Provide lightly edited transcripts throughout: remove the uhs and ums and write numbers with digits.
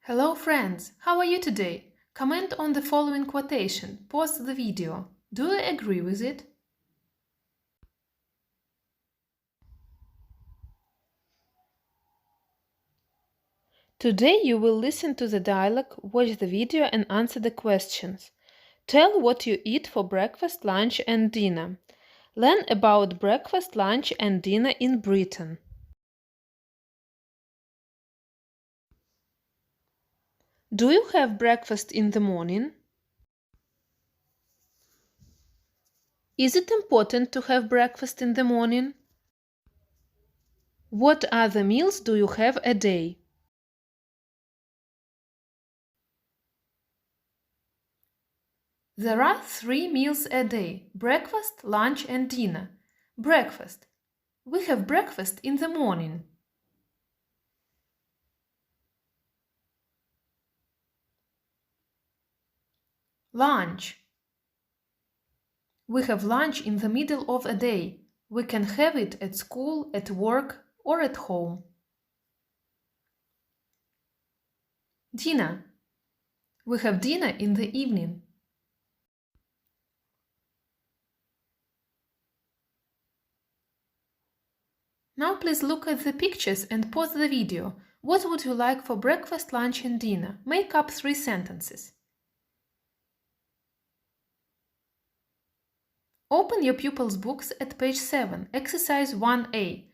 Hello friends, how are you today? Comment on the following quotation, pause the video. Do you agree with it? Today you will listen to the dialogue, watch the video and answer the questions. Tell what you eat for breakfast, lunch and dinner. Learn about breakfast, lunch and dinner in Britain. Do you have breakfast in the morning? Is it important to have breakfast in the morning? What other meals do you have a day? There are 3 meals a day: breakfast, lunch and dinner. Breakfast. We have breakfast in the morning. Lunch. We have lunch in the middle of a day. We can have it at school, at work or at home. Dinner. We have dinner in the evening. Now please look at the pictures and pause the video. What would you like for breakfast, lunch and dinner? Make up 3 sentences. Open your pupils' books at page 7, exercise 1a.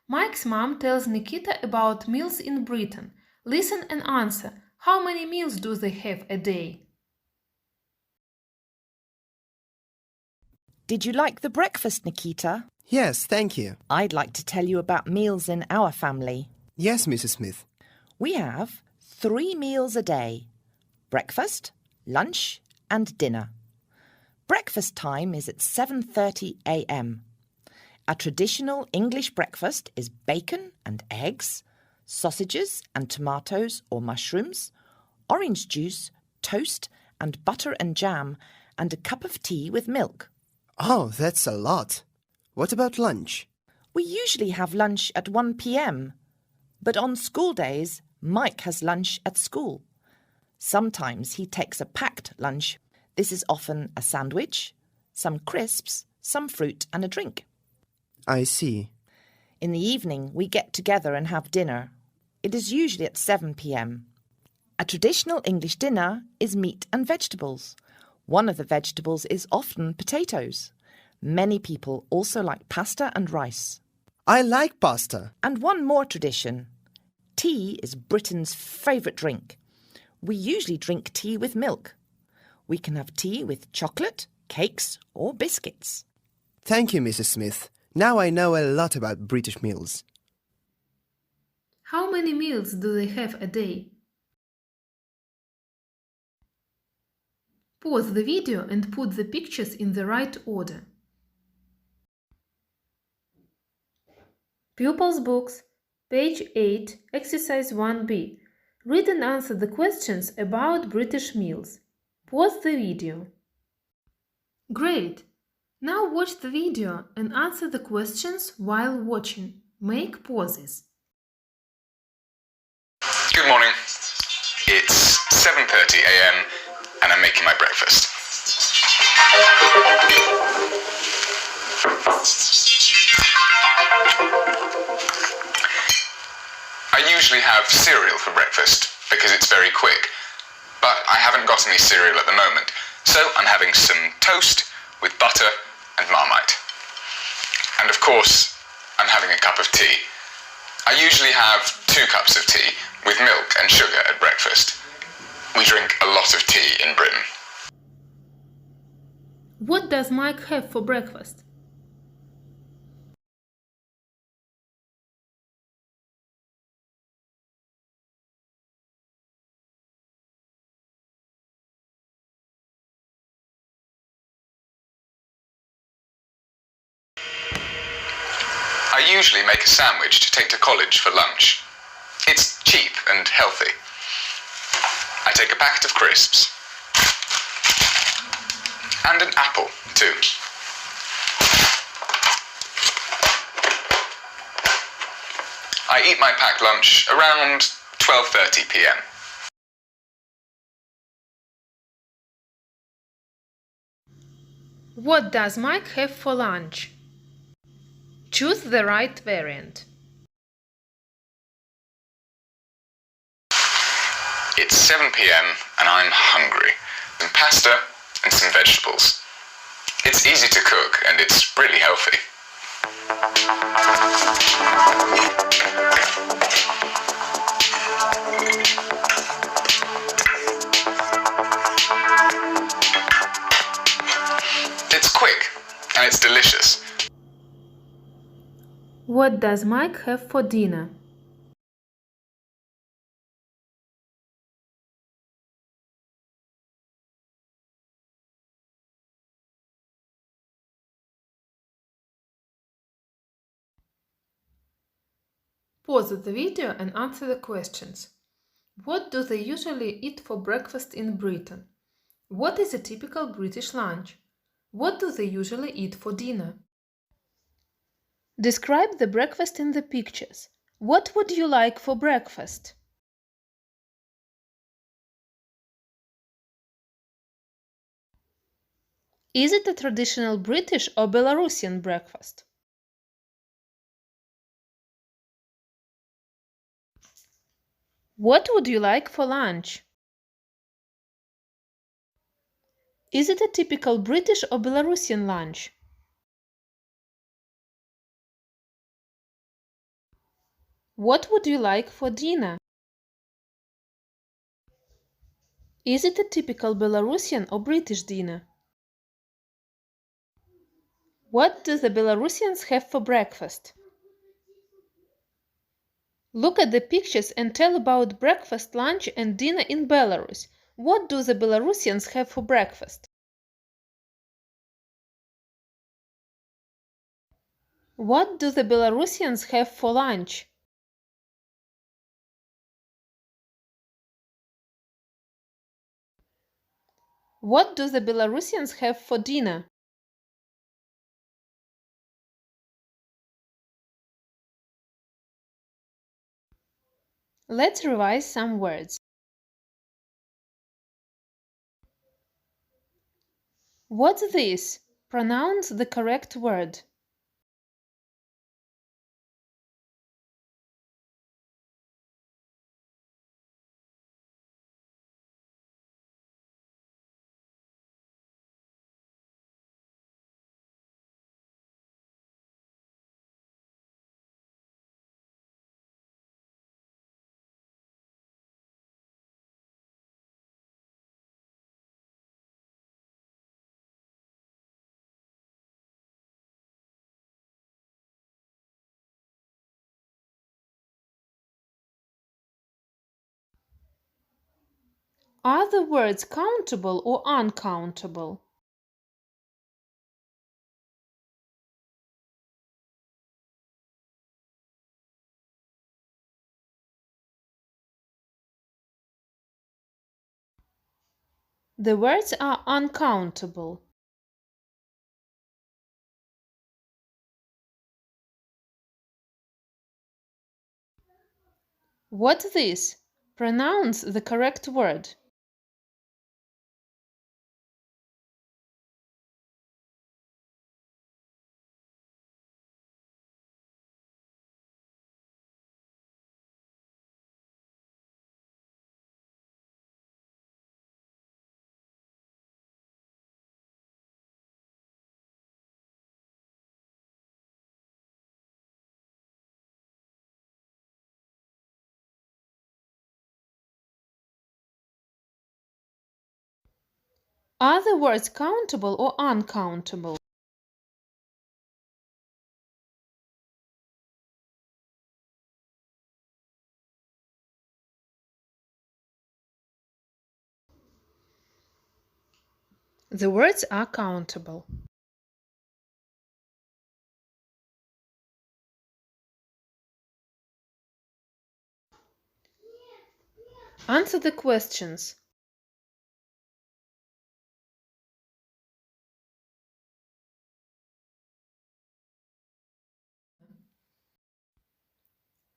Mike's mom tells Nikita about meals in Britain. Listen and answer. How many meals do they have a day? Did you like the breakfast, Nikita? Yes, thank you. I'd like to tell you about meals in our family. Yes, Mrs. Smith. We have 3 meals a day: breakfast, lunch and dinner. Breakfast time is at 7:30 a.m. A traditional English breakfast is bacon and eggs, sausages and tomatoes or mushrooms, orange juice, toast and butter and jam, and a cup of tea with milk. Oh, that's a lot. What about lunch? We usually have lunch at 1 p.m., but on school days, Mike has lunch at school. Sometimes he takes a packed lunch. This is often a sandwich, some crisps, some fruit and a drink. I see. In the evening, we get together and have dinner. It is usually at 7 p.m. A traditional English dinner is meat and vegetables. One of the vegetables is often potatoes. Many people also like pasta and rice. I like pasta. And one more tradition. Tea is Britain's favourite drink. We usually drink tea with milk. We can have tea with chocolate, cakes or biscuits. Thank you, Mrs. Smith. Now I know a lot about British meals. How many meals do they have a day? Pause the video and put the pictures in the right order. Pupils' books, page 8, exercise 1b. Read and answer the questions about British meals. Pause the video. Great! Now watch the video and answer the questions while watching. Make pauses. Good morning. It's 7:30 a.m. and I'm making my breakfast. I usually have cereal for breakfast because it's very quick, but I haven't got any cereal at the moment, so I'm having some toast with butter and Marmite. And of course, I'm having a cup of tea. I usually have 2 cups of tea with milk and sugar at breakfast. We drink a lot of tea in Britain. What does Mike have for breakfast? I usually make a sandwich to take to college for lunch. It's cheap and healthy. I take a packet of crisps. And an apple, too. I eat my packed lunch around 12:30 p.m. What does Mike have for lunch? Choose the right variant. It's 7 p.m. and I'm hungry. Some pasta and some vegetables. It's easy to cook and it's really healthy. It's quick and it's delicious. What does Mike have for dinner? Pause the video and answer the questions. What do they usually eat for breakfast in Britain? What is a typical British lunch? What do they usually eat for dinner? Describe the breakfast in the pictures. What would you like for breakfast? Is it a traditional British or Belarusian breakfast? What would you like for lunch? Is it a typical British or Belarusian lunch? What would you like for dinner? Is it a typical Belarusian or British dinner? What do the Belarusians have for breakfast? Look at the pictures and tell about breakfast, lunch and dinner in Belarus. What do the Belarusians have for breakfast? What do the Belarusians have for lunch? What do the Belarusians have for dinner? Let's revise some words. What's this? Pronounce the correct word. Are the words countable or uncountable? The words are uncountable. What's this? Pronounce the correct word. Are the words countable or uncountable? The words are countable. Answer the questions.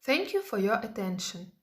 Thank you for your attention.